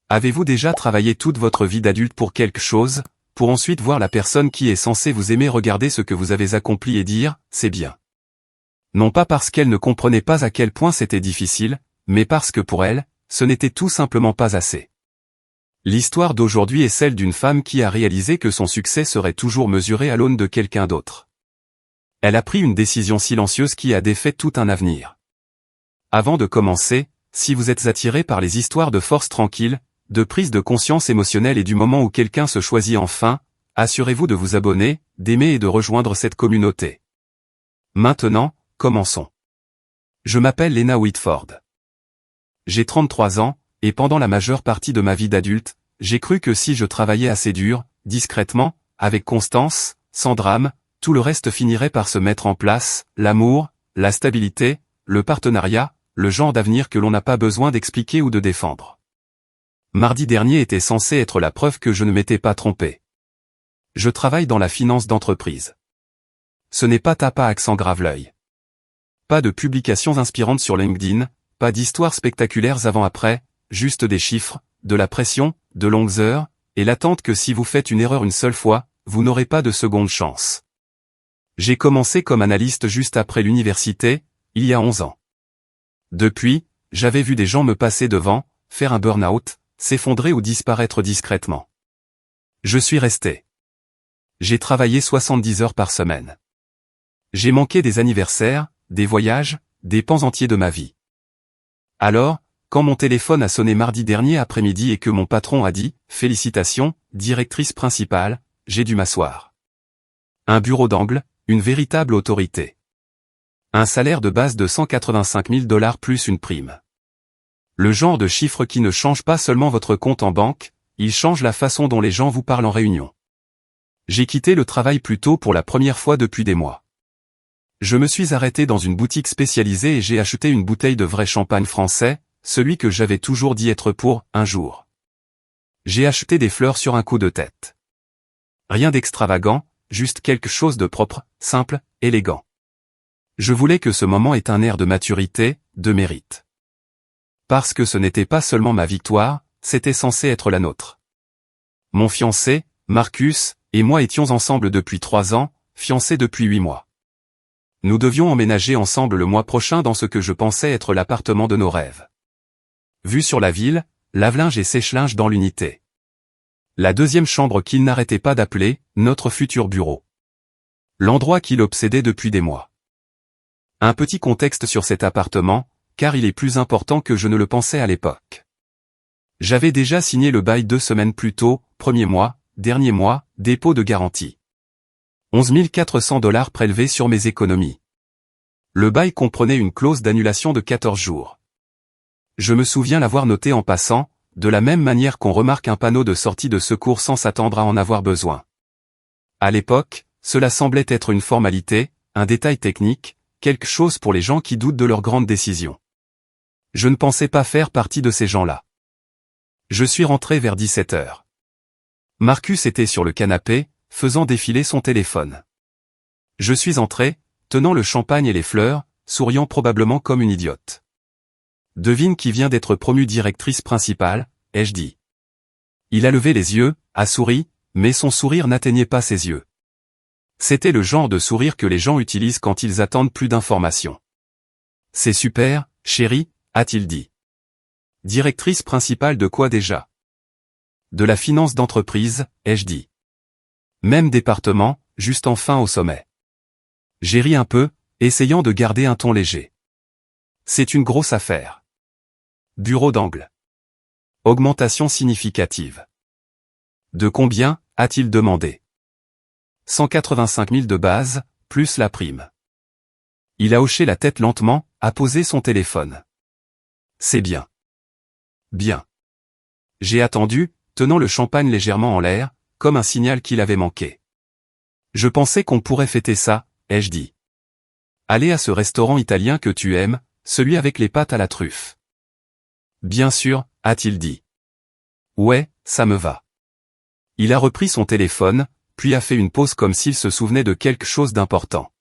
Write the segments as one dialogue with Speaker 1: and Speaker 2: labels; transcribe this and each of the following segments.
Speaker 1: Avez-vous déjà travaillé toute votre vie d'adulte pour quelque chose, pour ensuite voir la personne qui est censée vous aimer regarder ce que vous avez accompli et dire « c'est bien ». Non pas parce qu'elle ne comprenait pas à quel point c'était difficile, mais parce que pour elle, ce n'était tout simplement pas assez. L'histoire d'aujourd'hui est celle d'une femme qui a réalisé que son succès serait toujours mesuré à l'aune de quelqu'un d'autre. Elle a pris une décision silencieuse qui a défait tout un avenir. Avant de commencer, si vous êtes attiré par les histoires de force tranquille, de prise de conscience émotionnelle et du moment où quelqu'un se choisit enfin, assurez-vous de vous abonner, d'aimer et de rejoindre cette communauté. Maintenant, commençons. Je m'appelle Lena Whitford. J'ai 33 ans, et pendant la majeure partie de ma vie d'adulte, j'ai cru que si je travaillais assez dur, discrètement, avec constance, sans drame, tout le reste finirait par se mettre en place, l'amour, la stabilité, le partenariat, le genre d'avenir que l'on n'a pas besoin d'expliquer ou de défendre. Mardi dernier était censé être la preuve que je ne m'étais pas trompé. Je travaille dans la finance d'entreprise. Ce n'est pas Tapa accent grave-l'œil. Pas de publications inspirantes sur LinkedIn, pas d'histoires spectaculaires avant-après, juste des chiffres, de la pression, de longues heures, et l'attente que si vous faites une erreur une seule fois, vous n'aurez pas de seconde chance. J'ai commencé comme analyste juste après l'université, il y a 11 ans. Depuis, j'avais vu des gens me passer devant, faire un burn-out, s'effondrer ou disparaître discrètement. Je suis resté. J'ai travaillé 70 heures par semaine. J'ai manqué des anniversaires, des voyages, des pans entiers de ma vie. Alors, quand mon téléphone a sonné mardi dernier après-midi et que mon patron a dit « Félicitations, directrice principale », j'ai dû m'asseoir. Un bureau d'angle, une véritable autorité. Un salaire de base de 185 000 $ plus une prime. Le genre de chiffre qui ne change pas seulement votre compte en banque, il change la façon dont les gens vous parlent en réunion. J'ai quitté le travail plus tôt pour la première fois depuis des mois. Je me suis arrêté dans une boutique spécialisée et j'ai acheté une bouteille de vrai champagne français, celui que j'avais toujours dit être pour un jour. J'ai acheté des fleurs sur un coup de tête. Rien d'extravagant, juste quelque chose de propre, simple, élégant. Je voulais que ce moment ait un air de maturité, de mérite. Parce que ce n'était pas seulement ma victoire, c'était censé être la nôtre. Mon fiancé, Marcus, et moi étions ensemble depuis 3 ans, fiancés depuis 8 mois. Nous devions emménager ensemble le mois prochain dans ce que je pensais être l'appartement de nos rêves. Vue sur la ville, lave-linge et sèche-linge dans l'unité. La deuxième chambre qu'il n'arrêtait pas d'appeler « notre futur bureau ». L'endroit qui l'obsédait depuis des mois. Un petit contexte sur cet appartement, car il est plus important que je ne le pensais à l'époque. J'avais déjà signé le bail 2 semaines plus tôt, premier mois, dernier mois, dépôt de garantie. 11 400 $ prélevés sur mes économies. Le bail comprenait une clause d'annulation de 14 jours. Je me souviens l'avoir noté en passant, de la même manière qu'on remarque un panneau de sortie de secours sans s'attendre à en avoir besoin. À l'époque, cela semblait être une formalité, un détail technique, quelque chose pour les gens qui doutent de leurs grandes décisions. Je ne pensais pas faire partie de ces gens-là. Je suis rentré vers 17 h. Marcus était sur le canapé, faisant défiler son téléphone. Je suis entré, tenant le champagne et les fleurs, souriant probablement comme une idiote. Devine qui vient d'être promue directrice principale, ai-je dit. Il a levé les yeux, a souri, mais son sourire n'atteignait pas ses yeux. C'était le genre de sourire que les gens utilisent quand ils attendent plus d'informations. C'est super, chérie, a-t-il dit. Directrice principale de quoi déjà? De la finance d'entreprise, ai-je dit. Même département, juste enfin au sommet. J'ai ri un peu, essayant de garder un ton léger. C'est une grosse affaire. Bureau d'angle. Augmentation significative. De combien, a-t-il demandé? 185 000 de base, plus la prime. Il a hoché la tête lentement, a posé son téléphone. C'est bien. Bien. J'ai attendu, tenant le champagne légèrement en l'air, comme un signal qu'il avait manqué. Je pensais qu'on pourrait fêter ça, ai-je dit. Aller à ce restaurant italien que tu aimes, celui avec les pâtes à la truffe. Bien sûr, a-t-il dit. Ouais, ça me va. Il a repris son téléphone, puis a fait une pause comme s'il se souvenait de quelque chose d'important.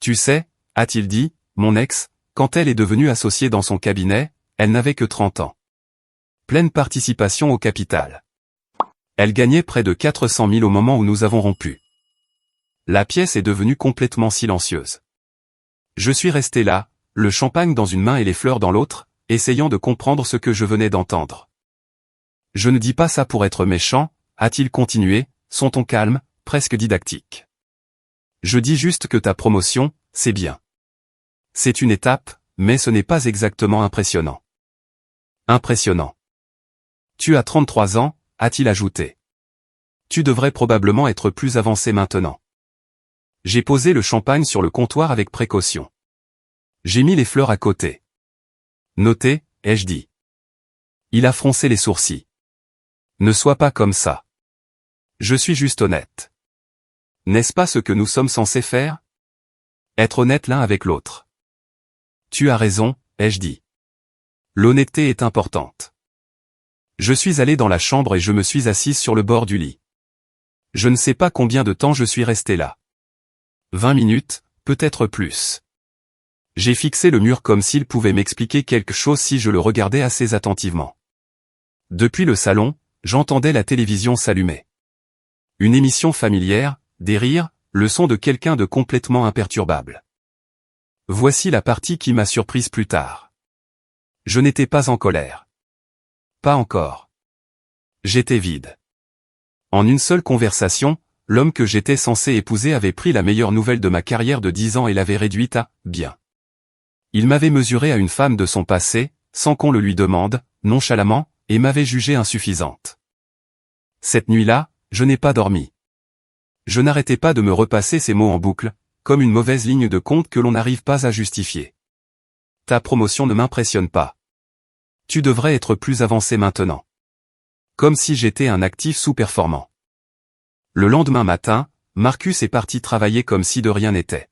Speaker 1: Tu sais, a-t-il dit, mon ex, quand elle est devenue associée dans son cabinet, elle n'avait que 30 ans. pleine participation au capital. Elle gagnait près de 400 000 au moment où nous avons rompu. La pièce est devenue complètement silencieuse. Je suis resté là, le champagne dans une main et les fleurs dans l'autre, essayant de comprendre ce que je venais d'entendre. Je ne dis pas ça pour être méchant, a-t-il continué, son ton calme, presque didactique. Je dis juste que ta promotion, c'est bien. C'est une étape, mais ce n'est pas exactement impressionnant. Impressionnant. Tu as 33 ans, a-t-il ajouté. Tu devrais probablement être plus avancé maintenant. J'ai posé le champagne sur le comptoir avec précaution. J'ai mis les fleurs à côté. Notez, ai-je dit. Il a froncé les sourcils. Ne sois pas comme ça. Je suis juste honnête. N'est-ce pas ce que nous sommes censés faire? Être honnête l'un avec l'autre. Tu as raison, ai-je dit. L'honnêteté est importante. Je suis allé dans la chambre et je me suis assise sur le bord du lit. Je ne sais pas combien de temps je suis resté là. 20 minutes, peut-être plus. J'ai fixé le mur comme s'il pouvait m'expliquer quelque chose si je le regardais assez attentivement. Depuis le salon, j'entendais la télévision s'allumer. Une émission familière, des rires, le son de quelqu'un de complètement imperturbable. Voici la partie qui m'a surprise plus tard. Je n'étais pas en colère. Pas encore. J'étais vide. En une seule conversation, l'homme que j'étais censé épouser avait pris la meilleure nouvelle de ma carrière de 10 ans et l'avait réduite à « bien ». Il m'avait mesuré à une femme de son passé, sans qu'on le lui demande, nonchalamment, et m'avait jugée insuffisante. Cette nuit-là, je n'ai pas dormi. Je n'arrêtais pas de me repasser ces mots en boucle, comme une mauvaise ligne de compte que l'on n'arrive pas à justifier. Ta promotion ne m'impressionne pas. Tu devrais être plus avancé maintenant. Comme si j'étais un actif sous-performant. Le lendemain matin, Marcus est parti travailler comme si de rien n'était.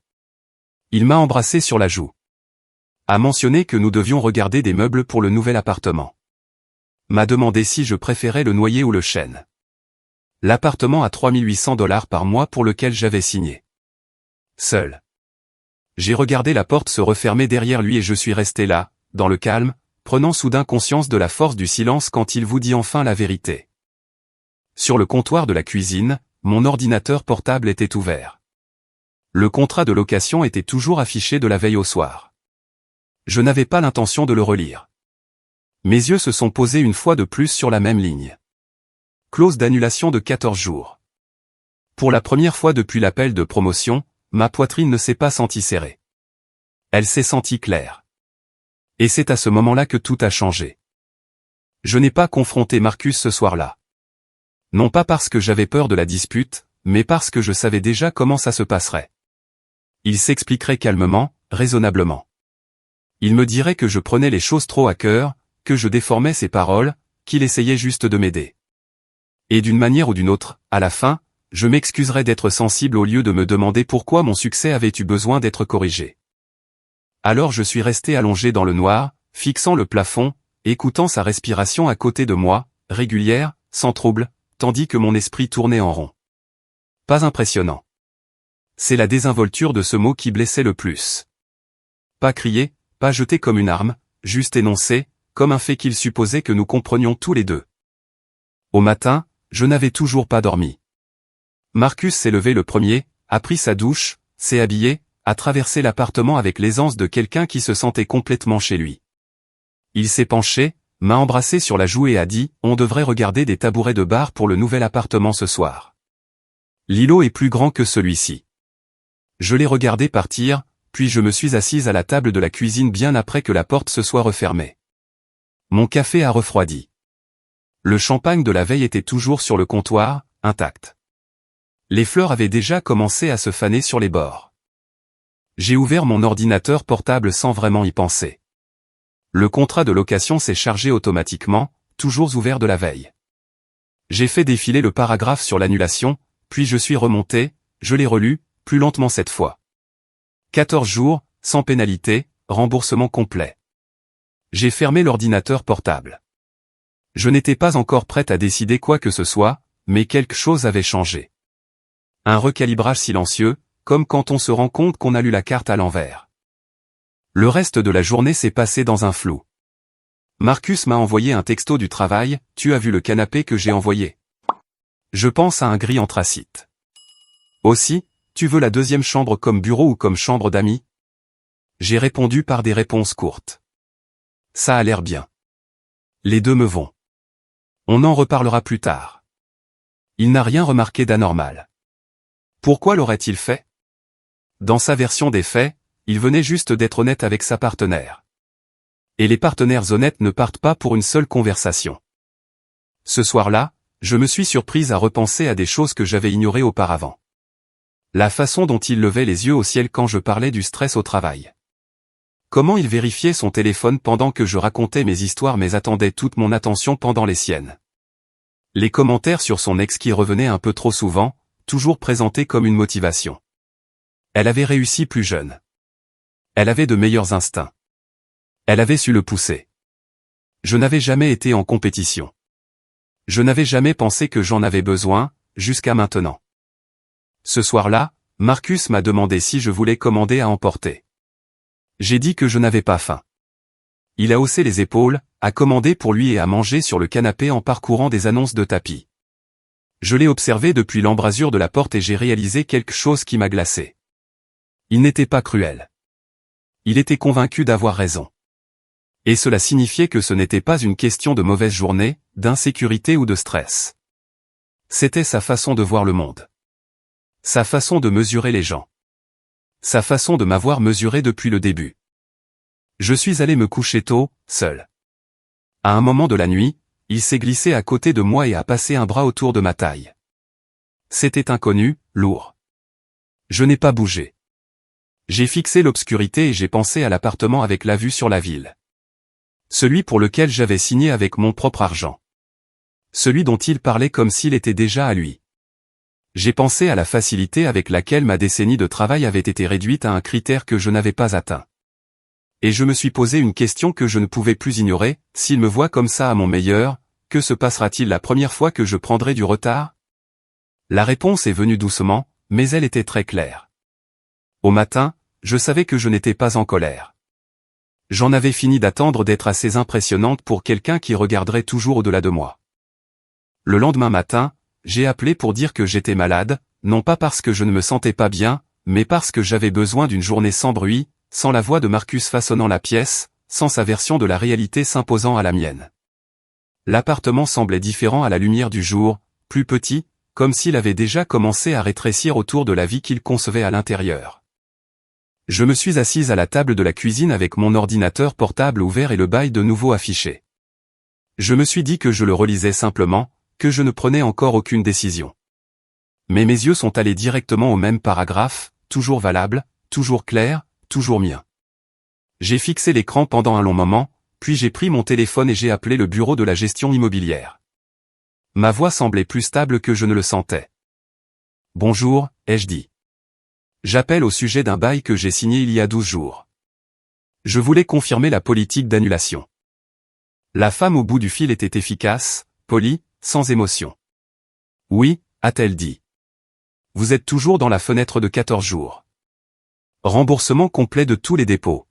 Speaker 1: Il m'a embrassé sur la joue. A mentionné que nous devions regarder des meubles pour le nouvel appartement. M'a demandé si je préférais le noyer ou le chêne. L'appartement à $3 800 par mois pour lequel j'avais signé. Seul. J'ai regardé la porte se refermer derrière lui et je suis resté là, dans le calme, prenant soudain conscience de la force du silence quand il vous dit enfin la vérité. Sur le comptoir de la cuisine, mon ordinateur portable était ouvert. Le contrat de location était toujours affiché de la veille au soir. Je n'avais pas l'intention de le relire. Mes yeux se sont posés une fois de plus sur la même ligne. Clause d'annulation de 14 jours. Pour la première fois depuis l'appel de promotion, ma poitrine ne s'est pas sentie serrée. Elle s'est sentie claire. Et c'est à ce moment-là que tout a changé. Je n'ai pas confronté Marcus ce soir-là. Non pas parce que j'avais peur de la dispute, mais parce que je savais déjà comment ça se passerait. Il s'expliquerait calmement, raisonnablement. Il me dirait que je prenais les choses trop à cœur, que je déformais ses paroles, qu'il essayait juste de m'aider. Et d'une manière ou d'une autre, à la fin, je m'excuserais d'être sensible au lieu de me demander pourquoi mon succès avait eu besoin d'être corrigé. Alors je suis resté allongé dans le noir, fixant le plafond, écoutant sa respiration à côté de moi, régulière, sans trouble, tandis que mon esprit tournait en rond. Pas impressionnant. C'est la désinvolture de ce mot qui blessait le plus. Pas crier, pas jeté comme une arme, juste énoncé, comme un fait qu'il supposait que nous comprenions tous les deux. Au matin, je n'avais toujours pas dormi. Marcus s'est levé le premier, a pris sa douche, s'est habillé, a traversé l'appartement avec l'aisance de quelqu'un qui se sentait complètement chez lui. Il s'est penché, m'a embrassé sur la joue et a dit « On devrait regarder des tabourets de bar pour le nouvel appartement ce soir. L'îlot est plus grand que celui-ci. » Je l'ai regardé partir, puis je me suis assise à la table de la cuisine bien après que la porte se soit refermée. Mon café a refroidi. Le champagne de la veille était toujours sur le comptoir, intact. Les fleurs avaient déjà commencé à se faner sur les bords. J'ai ouvert mon ordinateur portable sans vraiment y penser. Le contrat de location s'est chargé automatiquement, toujours ouvert de la veille. J'ai fait défiler le paragraphe sur l'annulation, puis je suis remonté, je l'ai relu, plus lentement cette fois. 14 jours, sans pénalité, remboursement complet. J'ai fermé l'ordinateur portable. Je n'étais pas encore prête à décider quoi que ce soit, mais quelque chose avait changé. Un recalibrage silencieux, comme quand on se rend compte qu'on a lu la carte à l'envers. Le reste de la journée s'est passé dans un flou. Marcus m'a envoyé un texto du travail, tu as vu le canapé que j'ai envoyé? Je pense à un gris anthracite. Aussi, tu veux la deuxième chambre comme bureau ou comme chambre d'amis? J'ai répondu par des réponses courtes. Ça a l'air bien. Les deux me vont. On en reparlera plus tard. Il n'a rien remarqué d'anormal. Pourquoi l'aurait-il fait? Dans sa version des faits, il venait juste d'être honnête avec sa partenaire. Et les partenaires honnêtes ne partent pas pour une seule conversation. Ce soir-là, je me suis surprise à repenser à des choses que j'avais ignorées auparavant. La façon dont il levait les yeux au ciel quand je parlais du stress au travail. Comment il vérifiait son téléphone pendant que je racontais mes histoires mais attendait toute mon attention pendant les siennes. Les commentaires sur son ex qui revenaient un peu trop souvent, toujours présentés comme une motivation. Elle avait réussi plus jeune. Elle avait de meilleurs instincts. Elle avait su le pousser. Je n'avais jamais été en compétition. Je n'avais jamais pensé que j'en avais besoin, jusqu'à maintenant. Ce soir-là, Marcus m'a demandé si je voulais commander à emporter. J'ai dit que je n'avais pas faim. Il a haussé les épaules, a commandé pour lui et a mangé sur le canapé en parcourant des annonces de tapis. Je l'ai observé depuis l'embrasure de la porte et j'ai réalisé quelque chose qui m'a glacé. Il n'était pas cruel. Il était convaincu d'avoir raison. Et cela signifiait que ce n'était pas une question de mauvaise journée, d'insécurité ou de stress. C'était sa façon de voir le monde. Sa façon de mesurer les gens. Sa façon de m'avoir mesuré depuis le début. Je suis allé me coucher tôt, seul. À un moment de la nuit, il s'est glissé à côté de moi et a passé un bras autour de ma taille. C'était inconnu, lourd. Je n'ai pas bougé. J'ai fixé l'obscurité et j'ai pensé à l'appartement avec la vue sur la ville. Celui pour lequel j'avais signé avec mon propre argent. Celui dont il parlait comme s'il était déjà à lui. J'ai pensé à la facilité avec laquelle ma décennie de travail avait été réduite à un critère que je n'avais pas atteint. Et je me suis posé une question que je ne pouvais plus ignorer, s'il me voit comme ça à mon meilleur, que se passera-t-il la première fois que je prendrai du retard? La réponse est venue doucement, mais elle était très claire. Au matin, je savais que je n'étais pas en colère. J'en avais fini d'attendre d'être assez impressionnante pour quelqu'un qui regarderait toujours au-delà de moi. Le lendemain matin, j'ai appelé pour dire que j'étais malade, non pas parce que je ne me sentais pas bien, mais parce que j'avais besoin d'une journée sans bruit, sans la voix de Marcus façonnant la pièce, sans sa version de la réalité s'imposant à la mienne. L'appartement semblait différent à la lumière du jour, plus petit, comme s'il avait déjà commencé à rétrécir autour de la vie qu'il concevait à l'intérieur. Je me suis assise à la table de la cuisine avec mon ordinateur portable ouvert et le bail de nouveau affiché. Je me suis dit que je le relisais simplement, que je ne prenais encore aucune décision. Mais mes yeux sont allés directement au même paragraphe, toujours valable, toujours clair, toujours mien. J'ai fixé l'écran pendant un long moment, puis j'ai pris mon téléphone et j'ai appelé le bureau de la gestion immobilière. Ma voix semblait plus stable que je ne le sentais. « Bonjour », ai-je dit. J'appelle au sujet d'un bail que j'ai signé il y a 12 jours. Je voulais confirmer la politique d'annulation. La femme au bout du fil était efficace, polie, sans émotion. « Oui », a-t-elle dit. « Vous êtes toujours dans la fenêtre de 14 jours. Remboursement complet de tous les dépôts.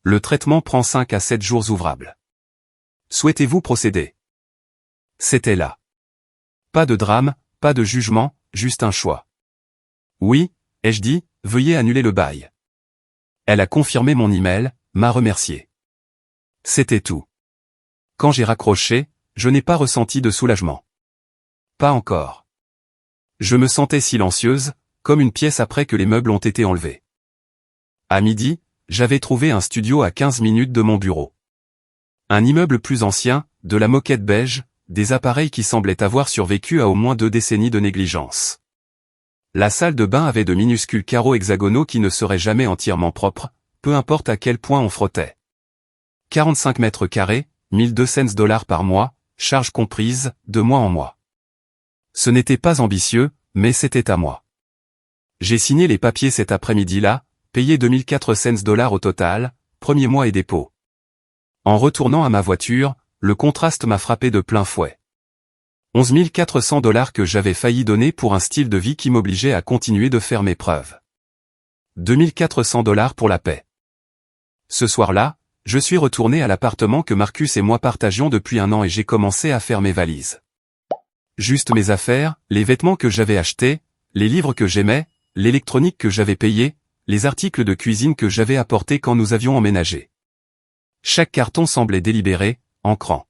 Speaker 1: Le traitement prend 5 à 7 jours ouvrables. Souhaitez-vous procéder ?» C'était là. Pas de drame, pas de jugement, juste un choix. « Oui », ai-je dit, « veuillez annuler le bail. » Elle a confirmé mon email, m'a remercié. C'était tout. Quand j'ai raccroché, je n'ai pas ressenti de soulagement. Pas encore. Je me sentais silencieuse, comme une pièce après que les meubles ont été enlevés. À midi, j'avais trouvé un studio à 15 minutes de mon bureau. Un immeuble plus ancien, de la moquette beige, des appareils qui semblaient avoir survécu à au moins 2 décennies de négligence. La salle de bain avait de minuscules carreaux hexagonaux qui ne seraient jamais entièrement propres, peu importe à quel point on frottait. 45 mètres carrés, 1200 $ par mois, charges comprises, de mois en mois. Ce n'était pas ambitieux, mais c'était à moi. J'ai signé les papiers cet après-midi-là, payé 2400 $ au total, premier mois et dépôt. En retournant à ma voiture, le contraste m'a frappé de plein fouet. 11 400 $ que j'avais failli donner pour un style de vie qui m'obligeait à continuer de faire mes preuves. 2400 $ pour la paix. Ce soir-là, Je suis retourné à l'appartement que Marcus et moi partagions depuis 1 an et j'ai commencé à faire mes valises. Juste mes affaires, les vêtements que j'avais achetés, les livres que j'aimais, l'électronique que j'avais payée, les articles de cuisine que j'avais apportés quand nous avions emménagé. Chaque carton semblait délibéré, en cran.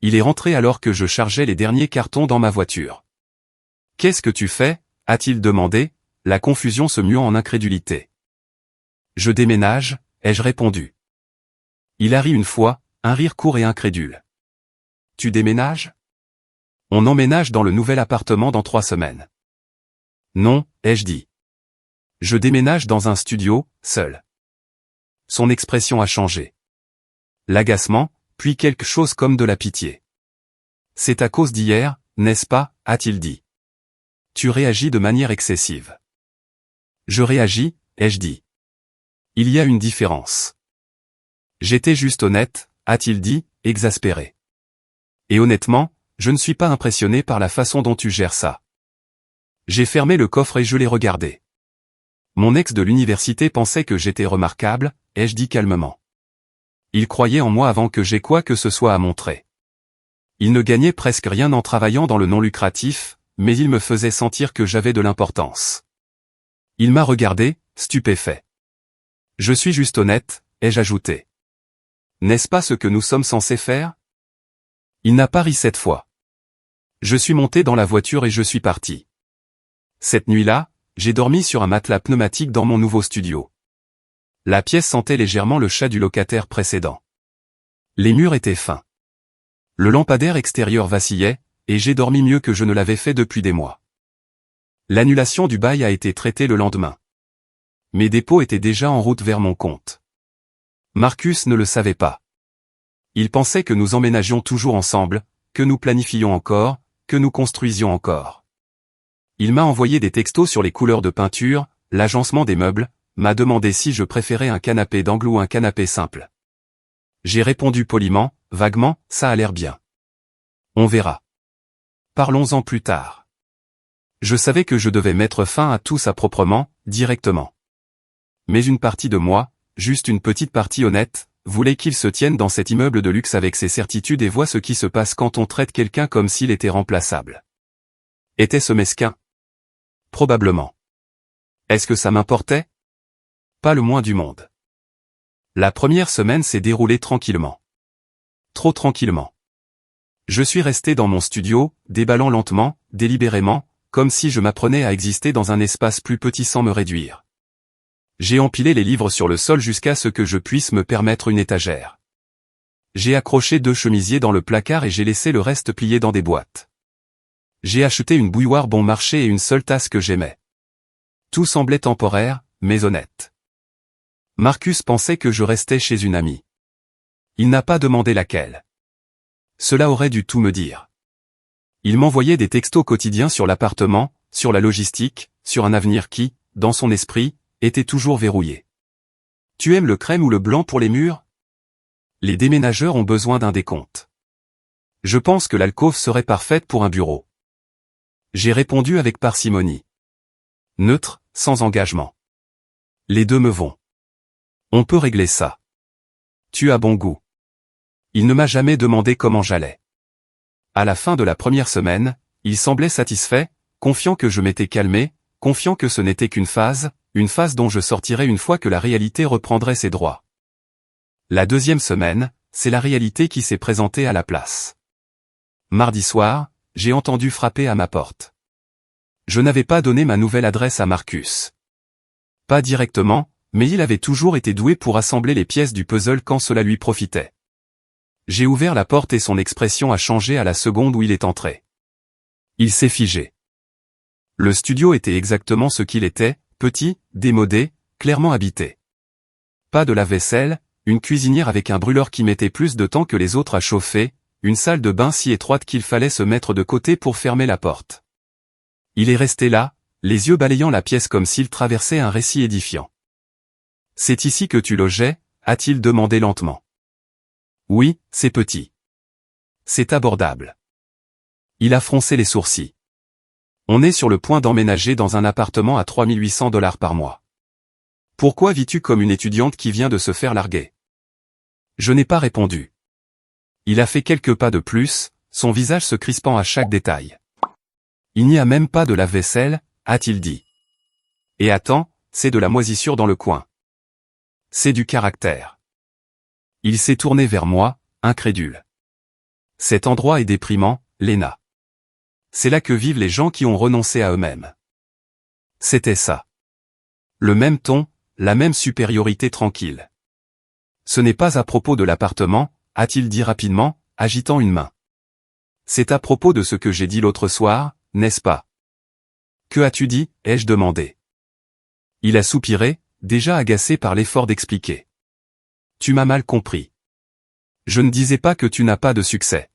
Speaker 1: Il est rentré alors que je chargeais les derniers cartons dans ma voiture. « Qu'est-ce que tu fais ?» a-t-il demandé, la confusion se muant en incrédulité. « Je déménage », ai-je répondu. Il a ri une fois, un rire court et incrédule. « Tu déménages ? On emménage dans le nouvel appartement dans 3 semaines. »« Non », ai-je dit. « Je déménage dans un studio, seul. » Son expression a changé. L'agacement, puis quelque chose comme de la pitié. « C'est à cause d'hier, n'est-ce pas ?» a-t-il dit. « Tu réagis de manière excessive. »« Je réagis », ai-je dit. « Il y a une différence. »« J'étais juste honnête », a-t-il dit, exaspéré. « Et honnêtement, je ne suis pas impressionné par la façon dont tu gères ça. » J'ai fermé le coffre et je l'ai regardé. Mon ex de l'université pensait que j'étais remarquable, ai-je dit calmement. Il croyait en moi avant que j'aie quoi que ce soit à montrer. Il ne gagnait presque rien en travaillant dans le non lucratif, mais il me faisait sentir que j'avais de l'importance. Il m'a regardé, stupéfait. « Je suis juste honnête », ai-je ajouté. « N'est-ce pas ce que nous sommes censés faire ?» Il n'a pas ri cette fois. Je suis monté dans la voiture et je suis parti. Cette nuit-là, j'ai dormi sur un matelas pneumatique dans mon nouveau studio. La pièce sentait légèrement le chat du locataire précédent. Les murs étaient fins. Le lampadaire extérieur vacillait, et j'ai dormi mieux que je ne l'avais fait depuis des mois. L'annulation du bail a été traitée le lendemain. Mes dépôts étaient déjà en route vers mon compte. Marcus ne le savait pas. Il pensait que nous emménagions toujours ensemble, que nous planifions encore, que nous construisions encore. Il m'a envoyé des textos sur les couleurs de peinture, l'agencement des meubles, m'a demandé si je préférais un canapé d'angle ou un canapé simple. J'ai répondu poliment, vaguement, ça a l'air bien. On verra. Parlons-en plus tard. Je savais que je devais mettre fin à tout ça proprement, directement. Mais une partie de moi, juste une petite partie honnête, voulait qu'il se tienne dans cet immeuble de luxe avec ses certitudes et voit ce qui se passe quand on traite quelqu'un comme s'il était remplaçable. Était-ce mesquin? Probablement. Est-ce que ça m'importait? Pas le moins du monde. La première semaine s'est déroulée tranquillement. Trop tranquillement. Je suis resté dans mon studio, déballant lentement, délibérément, comme si je m'apprenais à exister dans un espace plus petit sans me réduire. J'ai empilé les livres sur le sol jusqu'à ce que je puisse me permettre une étagère. J'ai accroché 2 chemisiers dans le placard et j'ai laissé le reste plié dans des boîtes. J'ai acheté une bouilloire bon marché et une seule tasse que j'aimais. Tout semblait temporaire, mais honnête. Marcus pensait que je restais chez une amie. Il n'a pas demandé laquelle. Cela aurait dû tout me dire. Il m'envoyait des textos quotidiens sur l'appartement, sur la logistique, sur un avenir qui, dans son esprit, était toujours verrouillé. Tu aimes le crème ou le blanc pour les murs? Les déménageurs ont besoin d'un décompte. Je pense que l'alcôve serait parfaite pour un bureau. J'ai répondu avec parcimonie. Neutre, sans engagement. Les deux me vont. On peut régler ça. Tu as bon goût. Il ne m'a jamais demandé comment j'allais. À la fin de la première semaine, il semblait satisfait, confiant que je m'étais calmé, confiant que ce n'était qu'une phase dont je sortirais une fois que la réalité reprendrait ses droits. La deuxième semaine, c'est la réalité qui s'est présentée à la place. Mardi soir, j'ai entendu frapper à ma porte. Je n'avais pas donné ma nouvelle adresse à Marcus. Pas directement, mais il avait toujours été doué pour assembler les pièces du puzzle quand cela lui profitait. J'ai ouvert la porte et son expression a changé à la seconde où il est entré. Il s'est figé. Le studio était exactement ce qu'il était, petit, démodé, clairement habité. Pas de lave-vaisselle, une cuisinière avec un brûleur qui mettait plus de temps que les autres à chauffer, une salle de bain si étroite qu'il fallait se mettre de côté pour fermer la porte. Il est resté là, les yeux balayant la pièce comme s'il traversait un récit édifiant. « C'est ici que tu logeais ?» a-t-il demandé lentement. « Oui, c'est petit. C'est abordable. » Il a froncé les sourcils. « On est sur le point d'emménager dans un appartement à 3 800 $ par mois. Pourquoi vis-tu comme une étudiante qui vient de se faire larguer? Je n'ai pas répondu. Il a fait quelques pas de plus, son visage se crispant à chaque détail. Il n'y a même pas de lave-vaisselle, a-t-il dit. Et attends, c'est de la moisissure dans le coin. C'est du caractère. Il s'est tourné vers moi, incrédule. Cet endroit est déprimant, Léna. C'est là que vivent les gens qui ont renoncé à eux-mêmes. C'était ça. Le même ton, la même supériorité tranquille. Ce n'est pas à propos de l'appartement, a-t-il dit rapidement, agitant une main. C'est à propos de ce que j'ai dit l'autre soir, n'est-ce pas? Que as-tu dit, ai-je demandé. Il a soupiré, déjà agacé par l'effort d'expliquer. Tu m'as mal compris. Je ne disais pas que tu n'as pas de succès.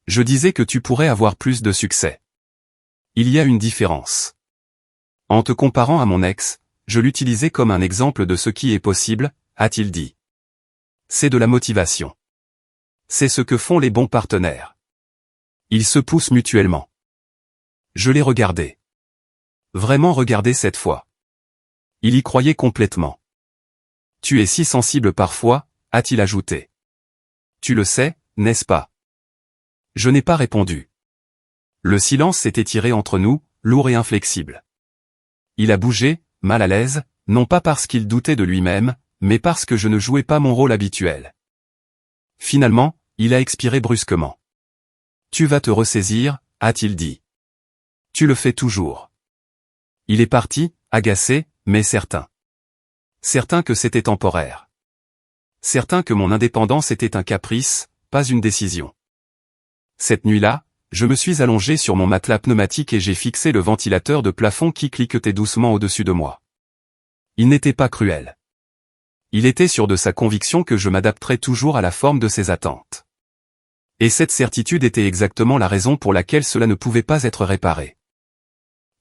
Speaker 1: Je disais que tu pourrais avoir plus de succès. Il y a une différence. En te comparant à mon ex, je l'utilisais comme un exemple de ce qui est possible, a-t-il dit. C'est de la motivation. C'est ce que font les bons partenaires. Ils se poussent mutuellement. Je l'ai regardé. Vraiment regardé cette fois. Il y croyait complètement. Tu es si sensible parfois, a-t-il ajouté. Tu le sais, n'est-ce pas? Je n'ai pas répondu. Le silence s'est étiré entre nous, lourd et inflexible. Il a bougé, mal à l'aise, non pas parce qu'il doutait de lui-même, mais parce que je ne jouais pas mon rôle habituel. Finalement, il a expiré brusquement. Tu vas te ressaisir, a-t-il dit. Tu le fais toujours. Il est parti, agacé, mais certain. Certain que c'était temporaire. Certain que mon indépendance était un caprice, pas une décision. Cette nuit-là, je me suis allongé sur mon matelas pneumatique et j'ai fixé le ventilateur de plafond qui cliquetait doucement au-dessus de moi. Il n'était pas cruel. Il était sûr de sa conviction que je m'adapterais toujours à la forme de ses attentes. Et cette certitude était exactement la raison pour laquelle cela ne pouvait pas être réparé.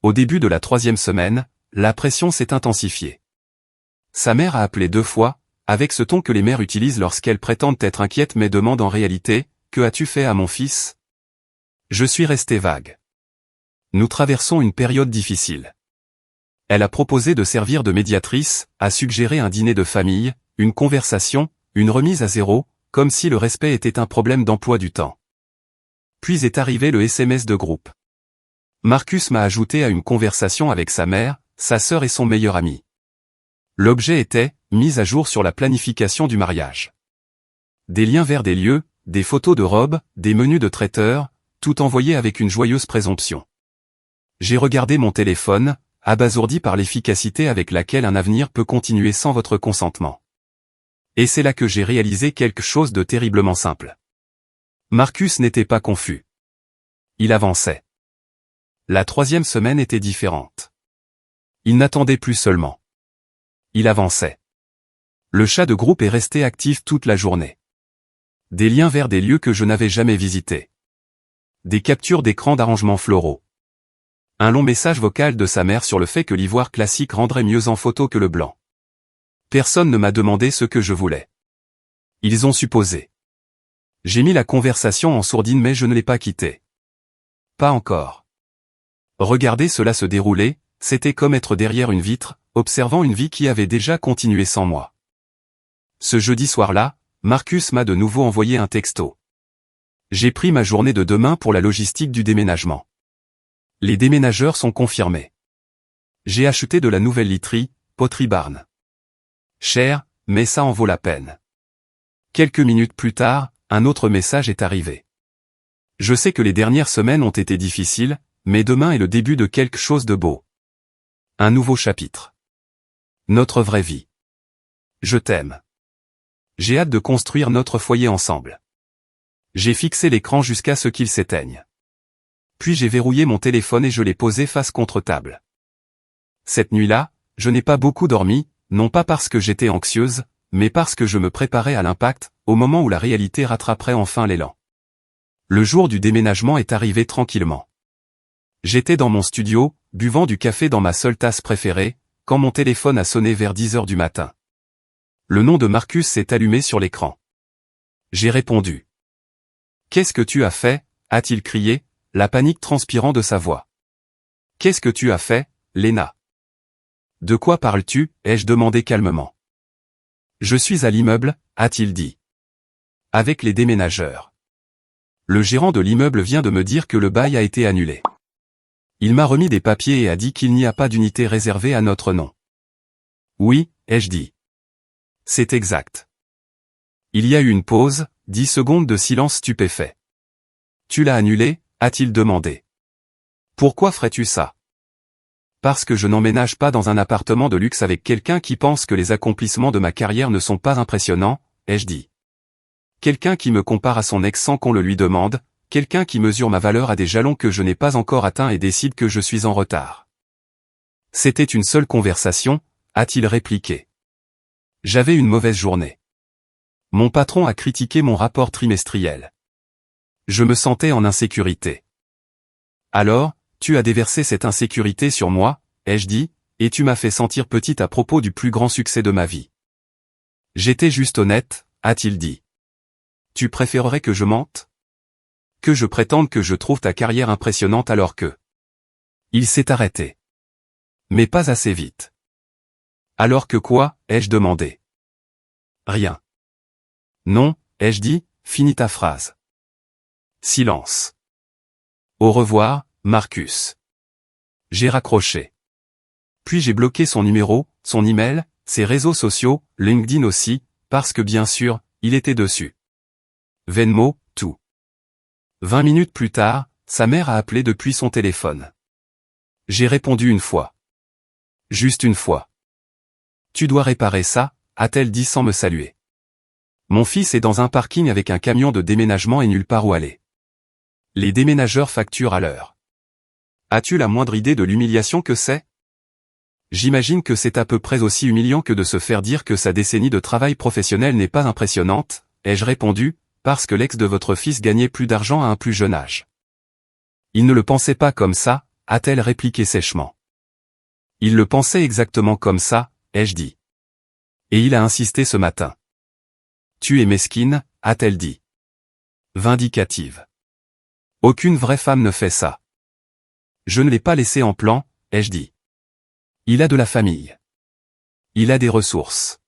Speaker 1: Au début de la 3e semaine, la pression s'est intensifiée. Sa mère a appelé 2 fois, avec ce ton que les mères utilisent lorsqu'elles prétendent être inquiètes mais demandent en réalité, « Que as-tu fait à mon fils ?» Je suis resté vague. Nous traversons une période difficile. Elle a proposé de servir de médiatrice, a suggéré un dîner de famille, une conversation, une remise à zéro, comme si le respect était un problème d'emploi du temps. Puis est arrivé le SMS de groupe. Marcus m'a ajouté à une conversation avec sa mère, sa sœur et son meilleur ami. L'objet était, mise à jour sur la planification du mariage. Des liens vers des lieux, des photos de robes, des menus de traiteur, tout envoyé avec une joyeuse présomption. J'ai regardé mon téléphone, abasourdi par l'efficacité avec laquelle un avenir peut continuer sans votre consentement. Et c'est là que j'ai réalisé quelque chose de terriblement simple. Marcus n'était pas confus. Il avançait. La 3e semaine était différente. Il n'attendait plus seulement. Il avançait. Le chat de groupe est resté actif toute la journée. Des liens vers des lieux que je n'avais jamais visités. Des captures d'écran d'arrangements floraux. Un long message vocal de sa mère sur le fait que l'ivoire classique rendrait mieux en photo que le blanc. Personne ne m'a demandé ce que je voulais. Ils ont supposé. J'ai mis la conversation en sourdine mais je ne l'ai pas quittée. Pas encore. Regarder cela se dérouler, c'était comme être derrière une vitre, observant une vie qui avait déjà continué sans moi. Ce jeudi soir-là, Marcus m'a de nouveau envoyé un texto. J'ai pris ma journée de demain pour la logistique du déménagement. Les déménageurs sont confirmés. J'ai acheté de la nouvelle literie, Pottery Barn. Cher, mais ça en vaut la peine. Quelques minutes plus tard, un autre message est arrivé. Je sais que les dernières semaines ont été difficiles, mais demain est le début de quelque chose de beau. Un nouveau chapitre. Notre vraie vie. Je t'aime. J'ai hâte de construire notre foyer ensemble. J'ai fixé l'écran jusqu'à ce qu'il s'éteigne. Puis j'ai verrouillé mon téléphone et je l'ai posé face contre table. Cette nuit-là, je n'ai pas beaucoup dormi, non pas parce que j'étais anxieuse, mais parce que je me préparais à l'impact, au moment où la réalité rattraperait enfin l'élan. Le jour du déménagement est arrivé tranquillement. J'étais dans mon studio, buvant du café dans ma seule tasse préférée, quand mon téléphone a sonné vers 10 heures du matin. Le nom de Marcus s'est allumé sur l'écran. J'ai répondu. « Qu'est-ce que tu as fait ?» a-t-il crié, la panique transpirant de sa voix. « Qu'est-ce que tu as fait, Léna ?»« De quoi parles-tu » ai-je demandé calmement. « Je suis à l'immeuble, a-t-il dit. Avec les déménageurs. Le gérant de l'immeuble vient de me dire que le bail a été annulé. Il m'a remis des papiers et a dit qu'il n'y a pas d'unité réservée à notre nom. Oui, ai-je dit. C'est exact. Il y a eu une pause, 10 secondes de silence stupéfait. Tu l'as annulé, a-t-il demandé. Pourquoi ferais-tu ça? Parce que je n'emménage pas dans un appartement de luxe avec quelqu'un qui pense que les accomplissements de ma carrière ne sont pas impressionnants, ai-je dit. Quelqu'un qui me compare à son ex sans qu'on le lui demande, quelqu'un qui mesure ma valeur à des jalons que je n'ai pas encore atteints et décide que je suis en retard. C'était une seule conversation, a-t-il répliqué. J'avais une mauvaise journée. Mon patron a critiqué mon rapport trimestriel. Je me sentais en insécurité. Alors, tu as déversé cette insécurité sur moi, ai-je dit, et tu m'as fait sentir petite à propos du plus grand succès de ma vie. J'étais juste honnête, a-t-il dit. Tu préférerais que je mente? Que je prétende que je trouve ta carrière impressionnante alors que... Il s'est arrêté. Mais pas assez vite. Alors que quoi, ai-je demandé. Rien. Non, ai-je dit, finis ta phrase. Silence. Au revoir, Marcus. J'ai raccroché. Puis j'ai bloqué son numéro, son email, ses réseaux sociaux, LinkedIn aussi, parce que bien sûr, il était dessus. Venmo, tout. 20 minutes plus tard, sa mère a appelé depuis son téléphone. J'ai répondu une fois. Juste une fois. Tu dois réparer ça, a-t-elle dit sans me saluer. Mon fils est dans un parking avec un camion de déménagement et nulle part où aller. Les déménageurs facturent à l'heure. As-tu la moindre idée de l'humiliation que c'est? J'imagine que c'est à peu près aussi humiliant que de se faire dire que sa décennie de travail professionnel n'est pas impressionnante, ai-je répondu, parce que l'ex de votre fils gagnait plus d'argent à un plus jeune âge. Il ne le pensait pas comme ça, a-t-elle répliqué sèchement. Il le pensait exactement comme ça, ai-je dit. Et il a insisté ce matin. Tu es mesquine, a-t-elle dit. Vindicative. Aucune vraie femme ne fait ça. Je ne l'ai pas laissé en plan, ai-je dit. Il a de la famille. Il a des ressources.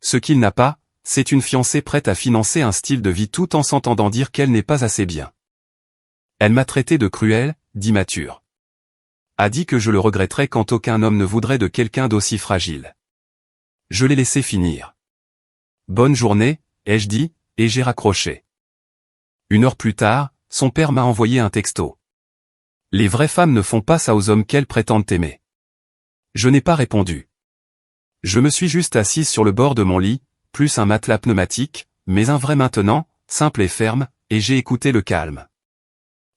Speaker 1: Ce qu'il n'a pas, c'est une fiancée prête à financer un style de vie tout en s'entendant dire qu'elle n'est pas assez bien. Elle m'a traité de cruel, d'immature. A dit que je le regretterais quand aucun homme ne voudrait de quelqu'un d'aussi fragile. Je l'ai laissé finir. Bonne journée, ai-je dit, et j'ai raccroché. 1 heure plus tard, son père m'a envoyé un texto. Les vraies femmes ne font pas ça aux hommes qu'elles prétendent aimer. Je n'ai pas répondu. Je me suis juste assise sur le bord de mon lit, plus un matelas pneumatique, mais un vrai maintenant, simple et ferme, et j'ai écouté le calme.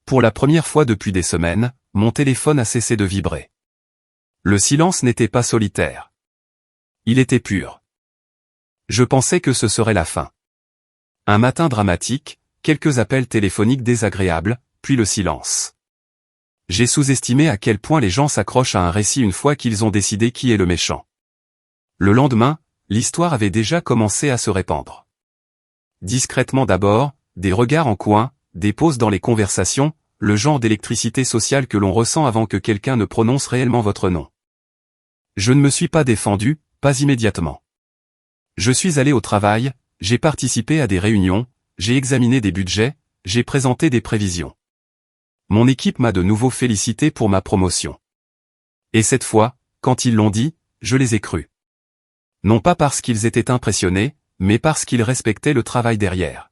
Speaker 1: Pour la première fois depuis des semaines, mon téléphone a cessé de vibrer. Le silence n'était pas solitaire. Il était pur. Je pensais que ce serait la fin. Un matin dramatique, quelques appels téléphoniques désagréables, puis le silence. J'ai sous-estimé à quel point les gens s'accrochent à un récit une fois qu'ils ont décidé qui est le méchant. Le lendemain, l'histoire avait déjà commencé à se répandre. Discrètement d'abord, des regards en coin, des pauses dans les conversations, le genre d'électricité sociale que l'on ressent avant que quelqu'un ne prononce réellement votre nom. Je ne me suis pas défendu, pas immédiatement. Je suis allé au travail, j'ai participé à des réunions, j'ai examiné des budgets, j'ai présenté des prévisions. Mon équipe m'a de nouveau félicité pour ma promotion. Et cette fois, quand ils l'ont dit, je les ai crus. Non pas parce qu'ils étaient impressionnés, mais parce qu'ils respectaient le travail derrière.